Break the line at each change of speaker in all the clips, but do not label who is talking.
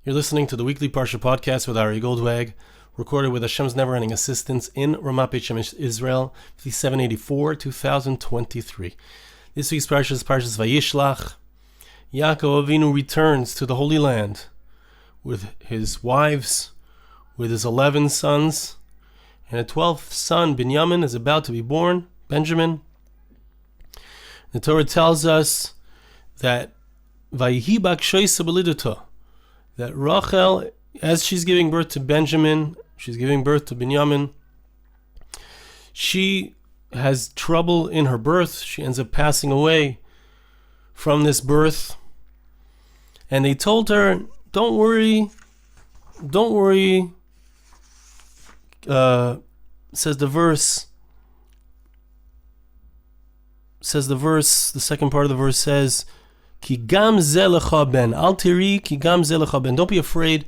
You're listening to the weekly Parsha Podcast with R Yehoshua, recorded with Hashem's never-ending assistance in Ramat Beit Shemesh, Israel, 5784, 2023. This week's Parsha is Parshas Vayishlach. Yaakov Avinu returns to the Holy Land with his wives, with his 11 sons, and a 12th son, Binyamin, is about to be born, Benjamin. The Torah tells us that Vayihi b'akshoisa b'lidato, that Rochel, as she's giving birth to Benjamin, she's giving birth to Binyamin, she has trouble in her birth. She ends up passing away from this birth. And they told her, don't worry, says the second part of the verse says, Ki gam ze lecha ben. Al tiri ki gam ze lecha ben. Don't be afraid,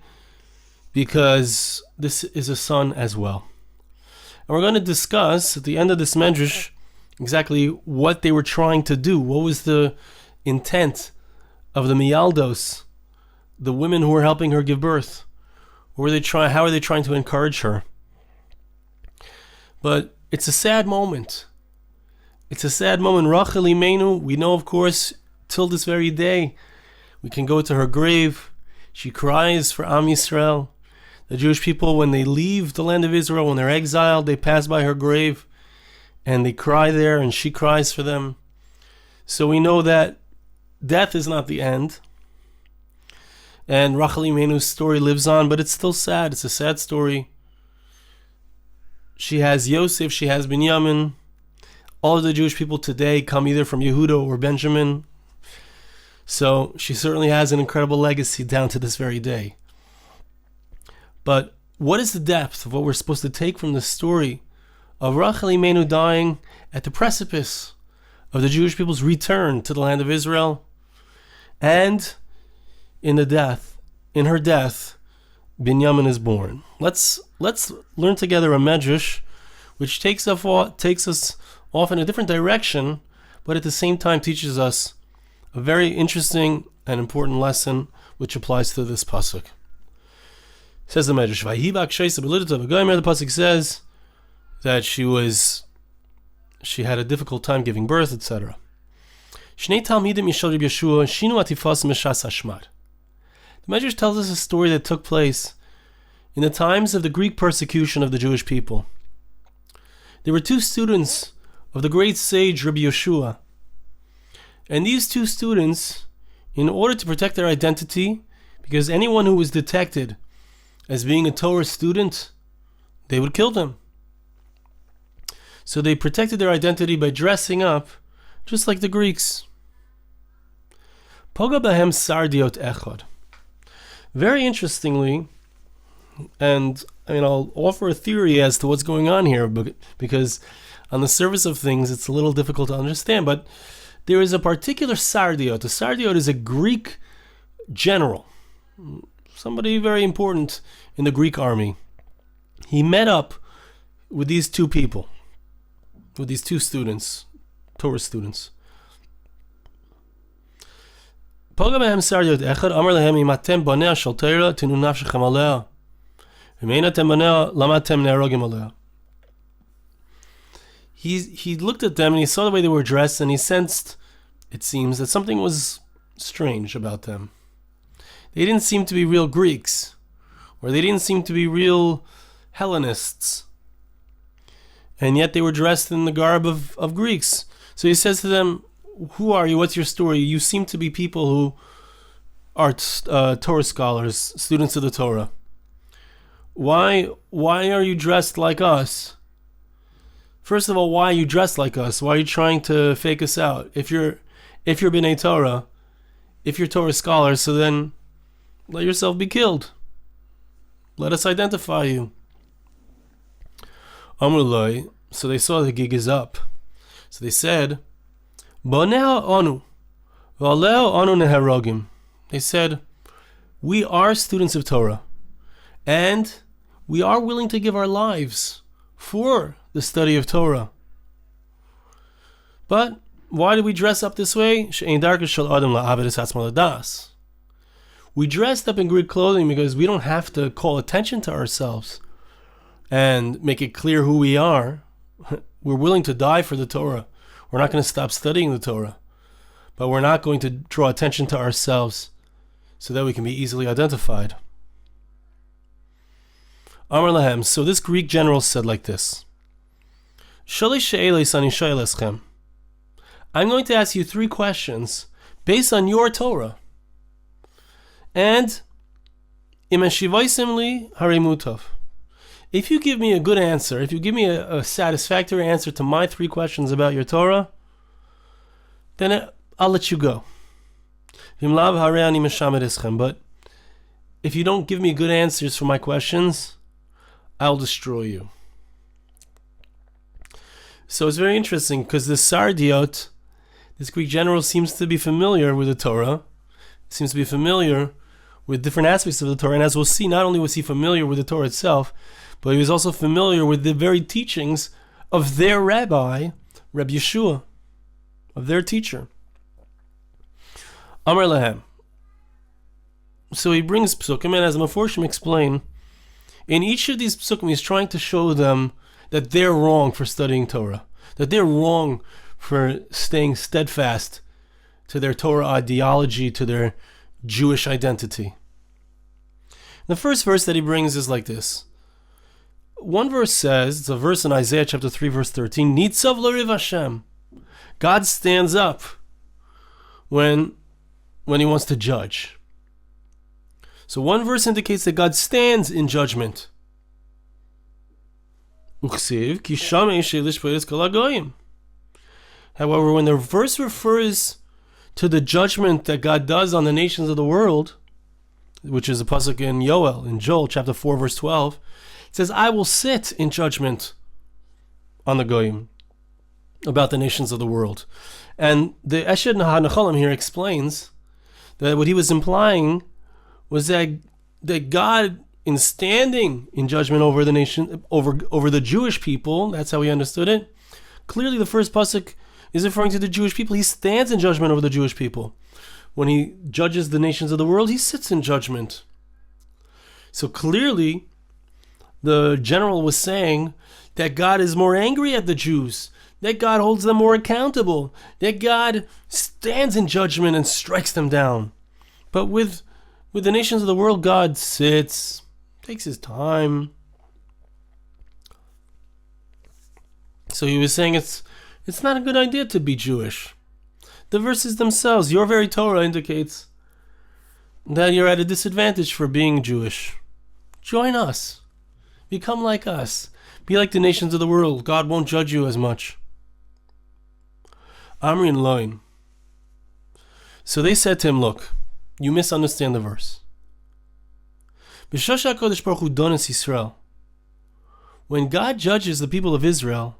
because this is a son as well. And we're going to discuss at the end of this medrash exactly what they were trying to do. What was the intent of the miyaldos, the women who were helping her give birth? How are they trying to encourage her? But it's a sad moment. It's a sad moment. Rochel Imenu, we know, of course, till this very day, we can go to her grave. She cries for Am Yisrael. The Jewish people, when they leave the land of Israel, when they're exiled, they pass by her grave and they cry there, and she cries for them. So we know that death is not the end. And Rochel Imenu's story lives on, but it's still sad. It's a sad story. She has Yosef, she has Binyamin. All of the Jewish people today come either from Yehuda or Benjamin. So she certainly has an incredible legacy down to this very day. But what is the depth of what we're supposed to take from the story of Rochel Imenu dying at the precipice of the Jewish people's return to the land of Israel? And in her death, Binyamin is born. Let's learn together a medrash which takes us off in a different direction, but at the same time teaches us a very interesting and important lesson which applies to this pasuk. Says the medrash, the pasuk says that she had a difficult time giving birth, etc. The medrash tells us a story that took place in the times of the Greek persecution of the Jewish people. There were two students of the great sage Rabbi Yehoshua. And these two students, in order to protect their identity, because anyone who was detected as being a Torah student, they would kill them. So they protected their identity by dressing up just like the Greeks. Poga bahem sardiot echad. Very interestingly, and I'll offer a theory as to what's going on here, because on the surface of things it's a little difficult to understand, but there is a particular sardiot. A sardiot is a Greek general, somebody very important in the Greek army. He met up with these two people, with these two students, Torah students. He looked at them and he saw the way they were dressed, and he sensed, it seems, that something was strange about them. They didn't seem to be real Greeks, or they didn't seem to be real Hellenists, and yet they were dressed in the garb of Greeks. So he says to them, who are you? What's your story? You seem to be people who are Torah scholars, students of the Torah. Why are you dressed like us? First of all, why are you dressed like us? Why are you trying to fake us out? If you're Bnei Torah, if you're Torah scholars, so then let yourself be killed. Let us identify you. Amrulai, so they saw the gig is up. So they said, Boneo onu, Valeo onu neherogim. They said, we are students of Torah, and we are willing to give our lives for the study of Torah. But why do we dress up this way? We dressed up in Greek clothing because we don't have to call attention to ourselves and make it clear who we are. We're willing to die for the Torah. We're not going to stop studying the Torah. But we're not going to draw attention to ourselves so that we can be easily identified. Amar lahem. So this Greek general said like this. I'm going to ask you 3 questions based on your Torah. And if you give me a good answer, if you give me a satisfactory answer to my 3 questions about your Torah, then I'll let you go. But if you don't give me good answers for my questions, I'll destroy you. So it's very interesting because the Sardiot, this Greek general, seems to be familiar with the Torah, seems to be familiar with different aspects of the Torah. And as we'll see, not only was he familiar with the Torah itself, but he was also familiar with the very teachings of their rabbi, Reb Yeshua, of their teacher. Amar lahem. So he brings psukim, and as Meforshim explain, in each of these psukim he's trying to show them that they're wrong for studying Torah, that they're wrong for staying steadfast to their Torah ideology, to their Jewish identity. The first verse that he brings is like this. One verse says, it's a verse in Isaiah chapter 3 verse 13, Nitzav l'riv Hashem. God stands up when he wants to judge. So one verse indicates that God stands in judgment. However, when the verse refers to the judgment that God does on the nations of the world, which is a pasuk in Joel chapter 4 verse 12, it says, I will sit in judgment on the goyim, about the nations of the world. And the Eshed HaNechalim here explains that what he was implying was that God, in standing in judgment over the nation, over the Jewish people, that's how he understood it. Clearly the first pasuk is referring to the Jewish people. He stands in judgment over the Jewish people. When he judges the nations of the world, he sits in judgment. So clearly, the general was saying that God is more angry at the Jews, that God holds them more accountable, that God stands in judgment and strikes them down. But with the nations of the world, God sits, takes his time. So he was saying it's not a good idea to be Jewish. The verses themselves, your very Torah indicates that you're at a disadvantage for being Jewish. Join us. Become like us. Be like the nations of the world. God won't judge you as much. Amri and Loin. So they said to him, look, you misunderstand the verse. When God judges the people of Israel,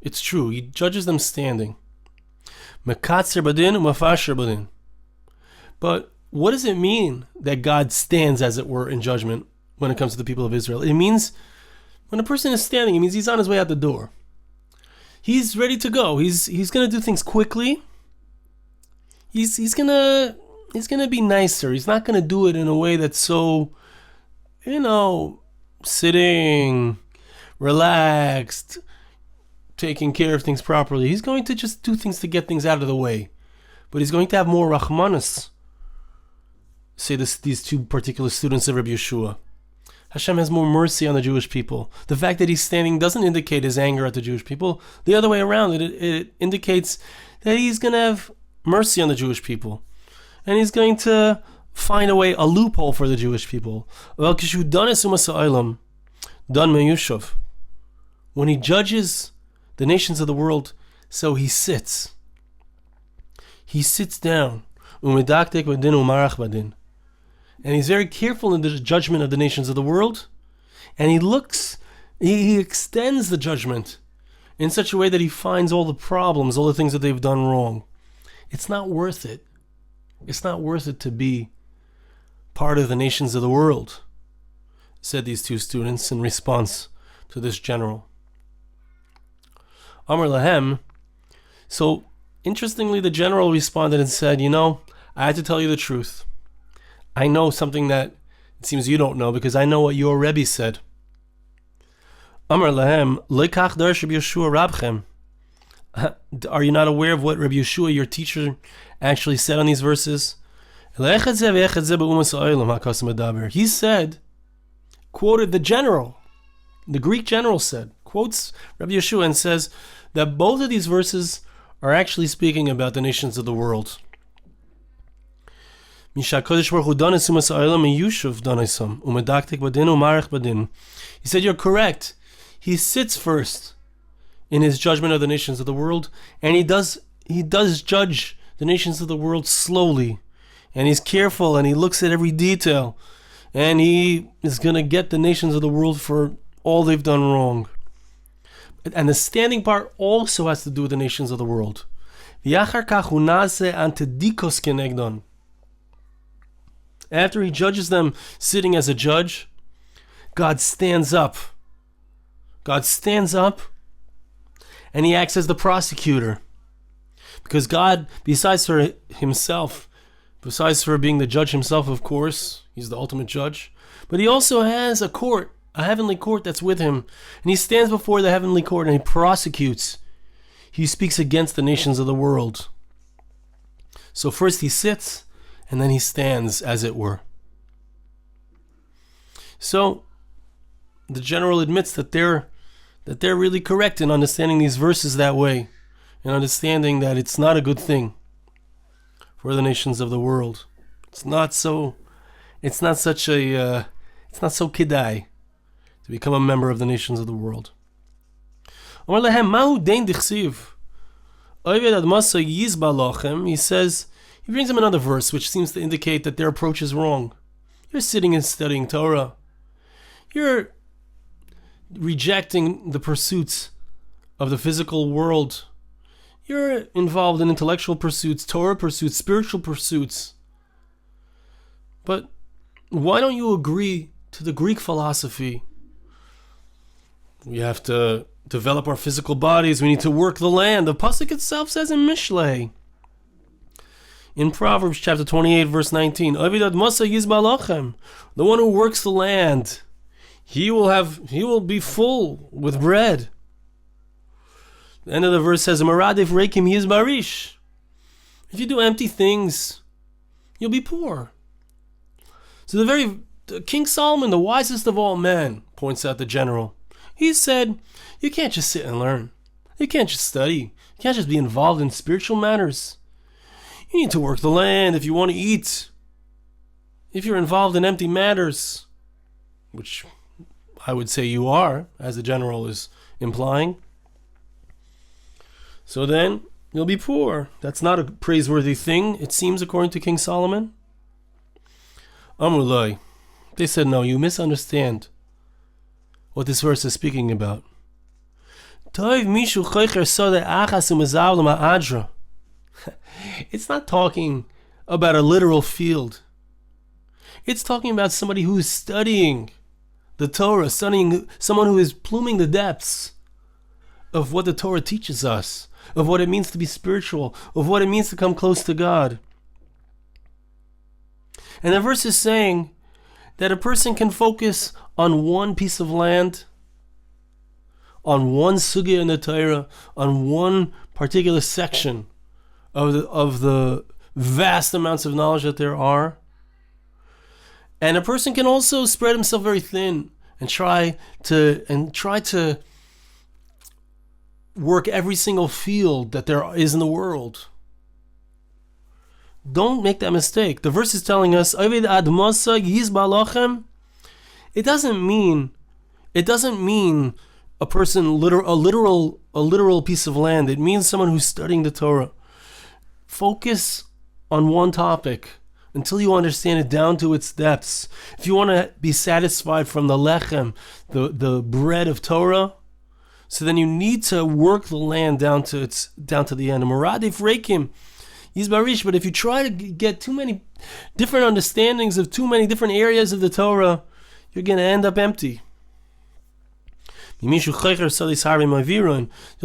it's true, he judges them standing. But what does it mean that God stands, as it were, in judgment when it comes to the people of Israel? It means when a person is standing, it means he's on his way out the door. He's ready to go. He's going to do things quickly. He's gonna be nicer. He's not going to do it in a way that's so, sitting, relaxed, taking care of things properly. He's going to just do things to get things out of the way. But he's going to have more rachmanus. Say these 2 particular students of Rabbi Yeshua. Hashem has more mercy on the Jewish people. The fact that he's standing doesn't indicate his anger at the Jewish people. The other way around, it indicates that he's going to have mercy on the Jewish people. And he's going to find a loophole for the Jewish people. When he judges the nations of the world, so he sits. He sits down. And he's very careful in the judgment of the nations of the world. And he extends the judgment in such a way that he finds all the problems, all the things that they've done wrong. It's not worth it. It's not worth it to be part of the nations of the world, said these 2 students in response to this general. Amar lahem. So, interestingly, the general responded and said, I had to tell you the truth. I know something that it seems you don't know, because I know what your Rebbe said. Amar lahem, lekach darsh Rabbi Yehoshua rabchem. Are you not aware of what Rabbi Yehoshua, your teacher, actually said on these verses? He said, quoted the general, the Greek general said, quotes Rabbi Yehoshua and says that both of these verses are actually speaking about the nations of the world. He said, you're correct. He sits first in his judgment of the nations of the world, and he does judge the nations of the world slowly, and he's careful, and he looks at every detail, and he is going to get the nations of the world for all they've done wrong. And the standing part also has to do with the nations of the world. After he judges them sitting as a judge, God stands up. God stands up and he acts as the prosecutor. Because God, besides for himself, besides for being the judge himself, of course, he's the ultimate judge, but he also has a court, a heavenly court that's with him. And he stands before the heavenly court and he prosecutes. He speaks against the nations of the world. So first he sits, and then he stands, as it were. So the general admits that they're really correct in understanding these verses that way, and understanding that it's not a good thing for the nations of the world. It's not so kedai to become a member of the nations of the world. He says, he brings him another verse which seems to indicate that their approach is wrong. You're sitting and studying Torah. You're rejecting the pursuits of the physical world. You're involved in intellectual pursuits, Torah pursuits, spiritual pursuits. But why don't you agree to the Greek philosophy? We have to develop our physical bodies. We need to work the land. The pasuk itself says in Mishlei, in Proverbs chapter 28, verse 19, the one who works the land, he will be full with bread. The end of the verse says, if you do empty things, you'll be poor. So the King Solomon, the wisest of all men, points out the general. He said, you can't just sit and learn. You can't just study. You can't just be involved in spiritual matters. You need to work the land if you want to eat. If you're involved in empty matters, which I would say you are, as the general is implying, so then you'll be poor. That's not a praiseworthy thing, it seems, according to King Solomon. Amrulai, they said, no, you misunderstand what this verse is speaking about. It's not talking about a literal field. It's talking about somebody who is studying the Torah, studying someone who is pluming the depths of what the Torah teaches us, of what it means to be spiritual, of what it means to come close to God. And the verse is saying that a person can focus on one piece of land, on one sugya in the Torah, on one particular section of the vast amounts of knowledge that there are. And a person can also spread himself very thin and try to work every single field that there is in the world. Don't make that mistake. The verse is telling us, it doesn't mean a person, a literal piece of land. It means someone who's studying the Torah. Focus on one topic until you understand it down to its depths. If you want to be satisfied from the lechem, the bread of Torah, so then you need to work the land down to the end. Moradif reikim yizbarish. But if you try to get too many different understandings of too many different areas of the Torah, you're going to end up empty. You'll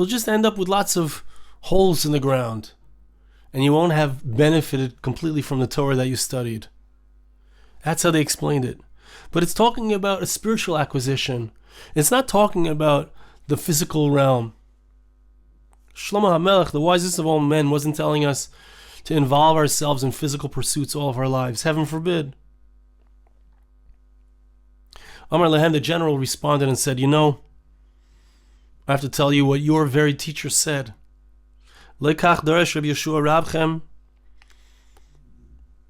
just end up with lots of holes in the ground. and you won't have benefited completely from the Torah that you studied. That's how they explained it. But it's talking about a spiritual acquisition. It's not talking about the physical realm. Shlomo HaMelech, the wisest of all men, wasn't telling us to involve ourselves in physical pursuits all of our lives. Heaven forbid. Amar Lehem, the general, responded and said, I have to tell you what your very teacher said. Lekach daresh Reb Yeshua Rabchem.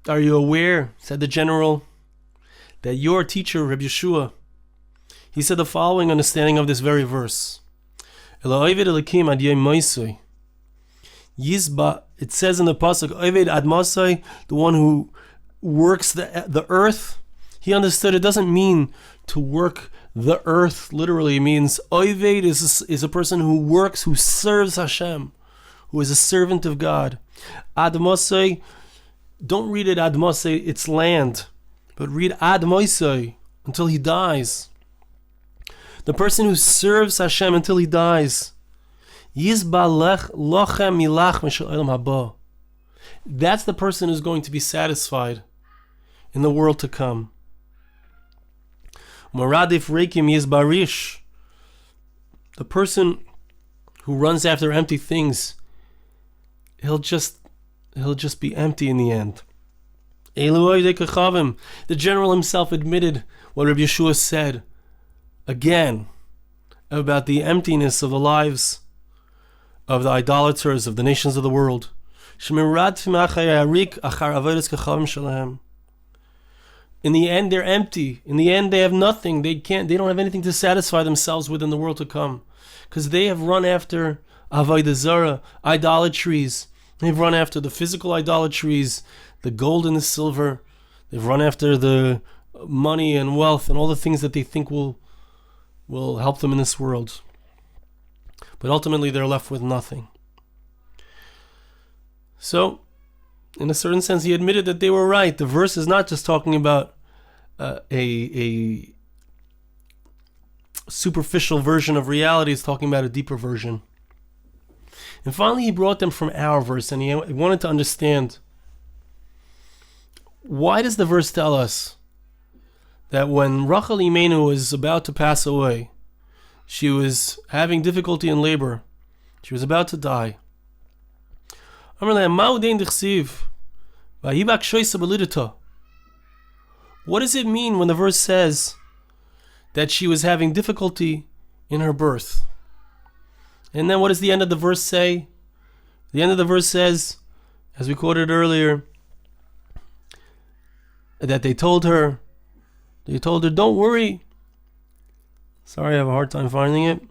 Are you aware, said the general, that your teacher, Reb Yeshua, he said the following understanding of this very verse. Yizba, it says in the pasuk, Oved ad Masai, the one who works the earth. He understood it doesn't mean to work the earth literally. It means Oved is a person who works, who serves Hashem, who is a servant of God. Ad Masai, don't read it ad Masai, it's land, but read ad Masai until he dies. The person who serves Hashem until he dies. That's the person who's going to be satisfied in the world to come. The person who runs after empty things, he'll just be empty in the end. The general himself admitted what Rabbi Yeshua said again about the emptiness of the lives of the idolaters of the nations of the world. In the end, they're empty. In the end, they have nothing. They don't have anything to satisfy themselves with in the world to come, because they have run after avodah zarah, idolatries. They've run after the physical idolatries, the gold and the silver. They've run after the money and wealth and all the things that they think will help them in this world. But ultimately they're left with nothing. So, in a certain sense, he admitted that they were right. The verse is not just talking about a superficial version of reality. It's talking about a deeper version. And finally he brought them from our verse, and he wanted to understand, why does the verse tell us that when Rochel Imenu was about to pass away, she was having difficulty in labor, she was about to die? What does it mean when the verse says that she was having difficulty in her birth? And then what does the end of the verse say? The end of the verse says, as we quoted earlier, that they told her, don't worry. Sorry, I have a hard time finding it.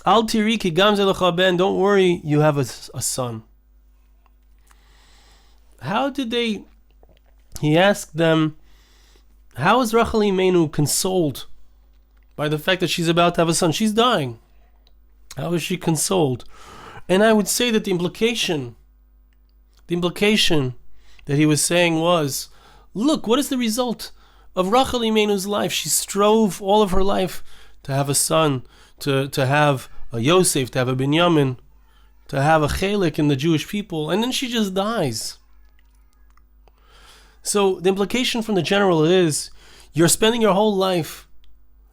Al tiri ki gam ze lecha ben, don't worry, you have a son. How did they, he asked them, how is Rochel Imenu consoled by the fact that she's about to have a son? She's dying. How is she consoled? And I would say that the implication that he was saying was, look, what is the result of Rochel Imenu's life? She strove all of her life to have a son, to have a Yosef, to have a Binyamin, to have a Chelik in the Jewish people, and then she just dies. So the implication from the general is, you're spending your whole life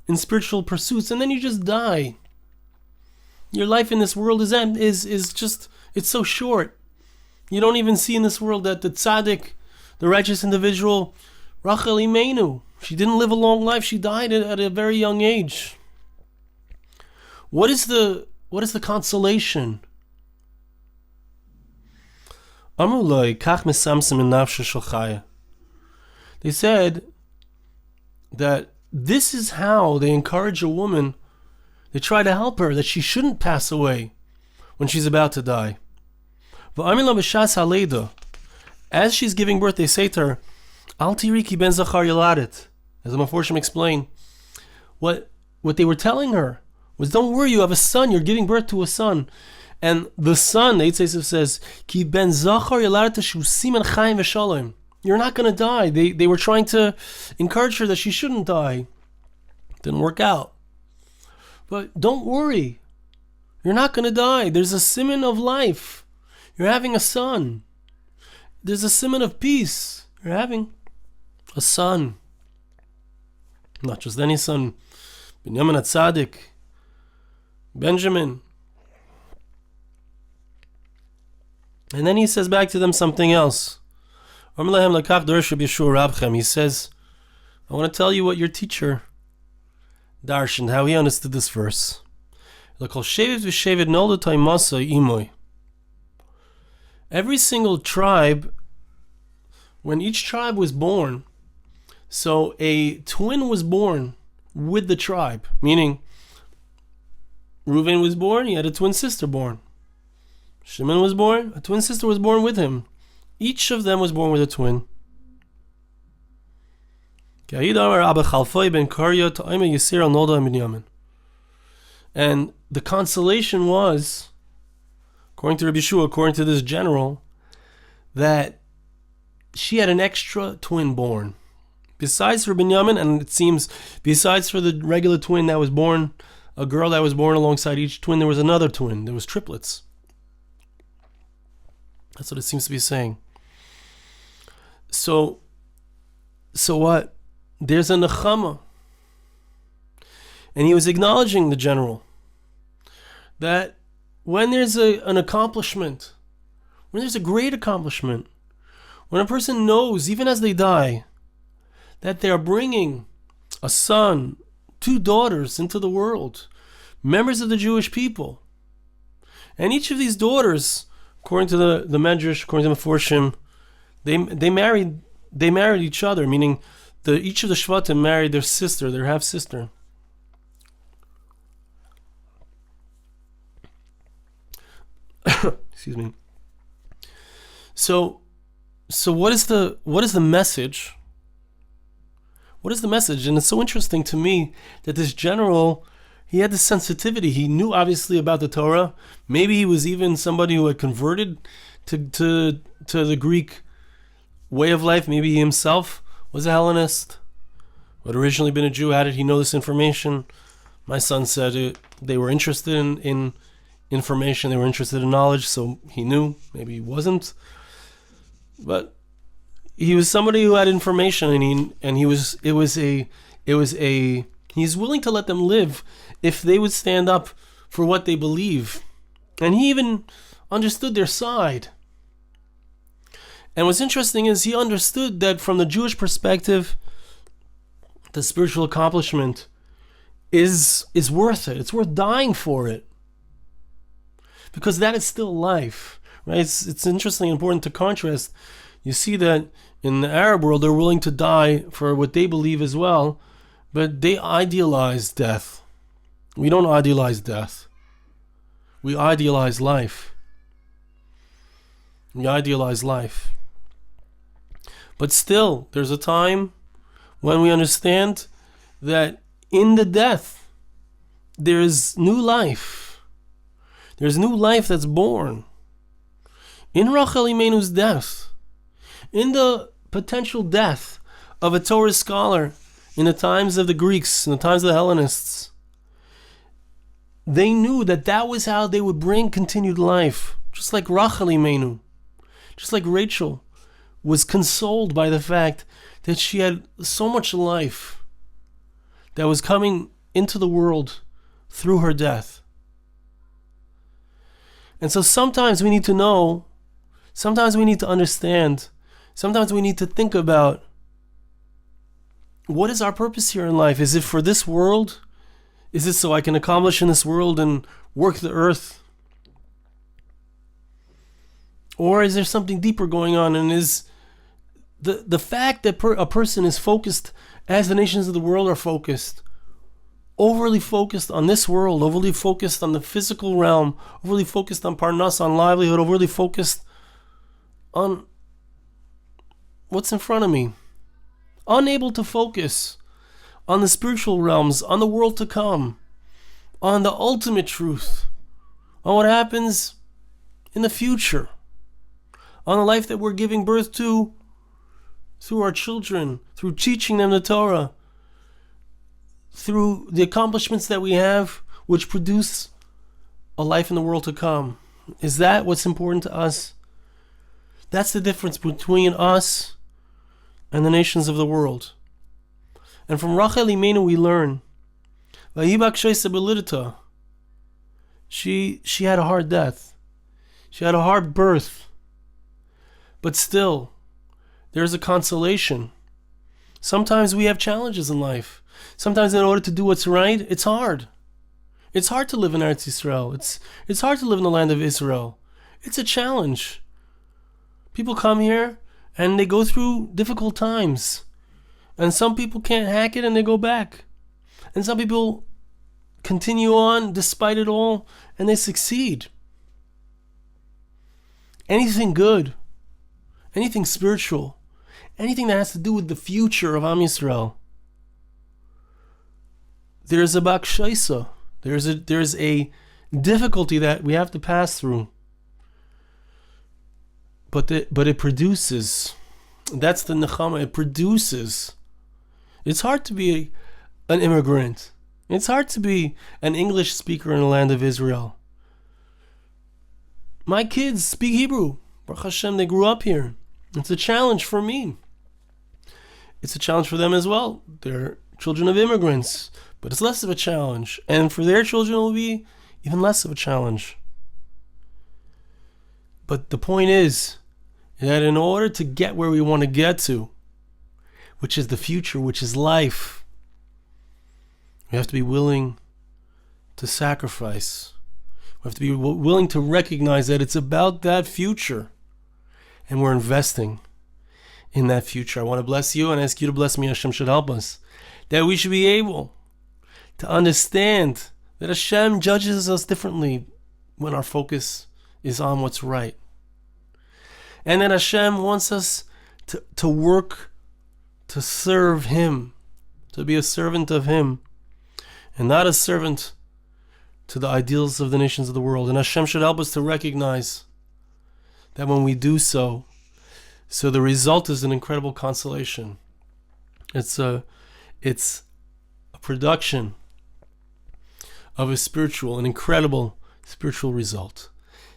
in spiritual pursuits, and then you just die. Your life in this world is just, it's so short. You don't even see in this world that the tzaddik, the righteous individual, Rochel Imenu, she didn't live a long life. She died at a very young age. What is the consolation? They said that this is how they encourage a woman. They try to help her, that she shouldn't pass away when she's about to die. As she's giving birth, they say to her, Al tiriki ben zachar yaladet. As the Meforshim explain, what they were telling her was, don't worry, you have a son, you're giving birth to a son. And the son, the Eitz Yosef says, Ki ben zachar yaladet shu siman chayim v'shalom. You're not going to die. They were trying to encourage her that she shouldn't die. Didn't work out. But don't worry. You're not going to die. There's a simon of life. You're having a son. There's a simon of peace. You're having a son. Not just any son. Binyamin HaTzadik. Benjamin. And then he says back to them something else. He says, I want to tell you what your teacher darshaned, how he understood this verse. Every single tribe, when each tribe was born, so a twin was born with the tribe, meaning Reuven was born, he had a twin sister born. Shimon was born, a twin sister was born with him. Each of them was born with a twin. And the consolation was, according to Rabbi Yehoshua, according to this general, that she had an extra twin born. Besides for Binyamin, and it seems, besides for the regular twin that was born, a girl that was born alongside each twin, there was another twin. There was triplets. That's what it seems to be saying. So what? There's a nechama. And he was acknowledging the general that when there's an accomplishment, when there's a great accomplishment, when a person knows, even as they die, that they are bringing a son, 2 daughters into the world, members of the Jewish people, and each of these daughters, according to the Medrash, according to the Meforshim, they married each other, meaning each of the Shvatim married their sister, their half sister. Excuse me. So what is the message? What is the message? And it's so interesting to me that this general, he had this sensitivity. He knew obviously about the Torah. Maybe he was even somebody who had converted to the Greek way of life. Maybe he himself was a Hellenist, who had originally been a Jew. How did he know this information? My son said they were interested in information. They were interested in knowledge, so he knew. Maybe he wasn't. But he was somebody who had information, and he's willing to let them live if they would stand up for what they believe. And he even understood their side. And what's interesting is he understood that from the Jewish perspective, the spiritual accomplishment is worth it. It's worth dying for it. Because that is still life. Right? It's interesting and important to contrast. You see that in the Arab world, they're willing to die for what they believe as well, but they idealize death. We don't idealize death. We idealize life. We idealize life. But still, there's a time when we understand that in the death, there's new life. There's new life that's born. In Rochel Imenu's death, in the potential death of a Torah scholar in the times of the Greeks, in the times of the Hellenists, they knew that that was how they would bring continued life. Just like Rochel Imenu, just like Rachel was consoled by the fact that she had so much life that was coming into the world through her death. And so sometimes we need to know, sometimes we need to understand, sometimes we need to think about, what is our purpose here in life? Is it for this world? Is it so I can accomplish in this world and work the earth? Or is there something deeper going on? And is the fact that a person is focused, as the nations of the world are focused, overly focused on this world, overly focused on the physical realm, overly focused on parnas, on livelihood, overly focused on what's in front of me, unable to focus on the spiritual realms, on the world to come, on the ultimate truth, on what happens in the future, on the life that we're giving birth to through our children, through teaching them the Torah, through the accomplishments that we have, which produce a life in the world to come? Is that what's important to us? That's the difference between us and the nations of the world. And from Rochel Imenu we learn, she had a hard death. She had a hard birth. But still, there's a consolation. Sometimes we have challenges in life. Sometimes in order to do what's right, it's hard. It's hard to live in Eretz Yisrael. It's hard to live in the land of Israel. It's a challenge. People come here and they go through difficult times. And some people can't hack it and they go back. And some people continue on despite it all and they succeed. Anything good, anything spiritual, anything that has to do with the future of Am Yisrael, there's a bakshaisa. There's a difficulty that we have to pass through. But it produces. That's the nechama. It produces. It's hard to be an immigrant. It's hard to be an English speaker in the land of Israel. My kids speak Hebrew. Baruch Hashem, they grew up here. It's a challenge for me. It's a challenge for them as well. They're children of immigrants. But it's less of a challenge. And for their children, it will be even less of a challenge. But the point is that in order to get where we want to get to, which is the future, which is life, we have to be willing to sacrifice. We have to be willing to recognize that it's about that future. And we're investing in that future. I want to bless you and ask you to bless me. Hashem should help us. That we should be able to understand that Hashem judges us differently when our focus is on what's right. And that Hashem wants us to work to serve Him, to be a servant of Him, and not a servant to the ideals of the nations of the world. And Hashem should help us to recognize that when we do so the result is an incredible consolation. It's a production of an incredible spiritual result.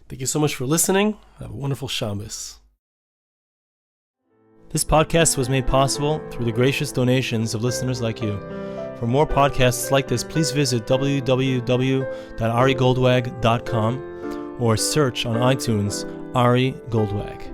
Thank you so much for listening. Have a wonderful Shabbos.
This podcast was made possible through the gracious donations of listeners like you. For more podcasts like this, please visit www.arigoldwag.com or search on iTunes Ari Goldwag.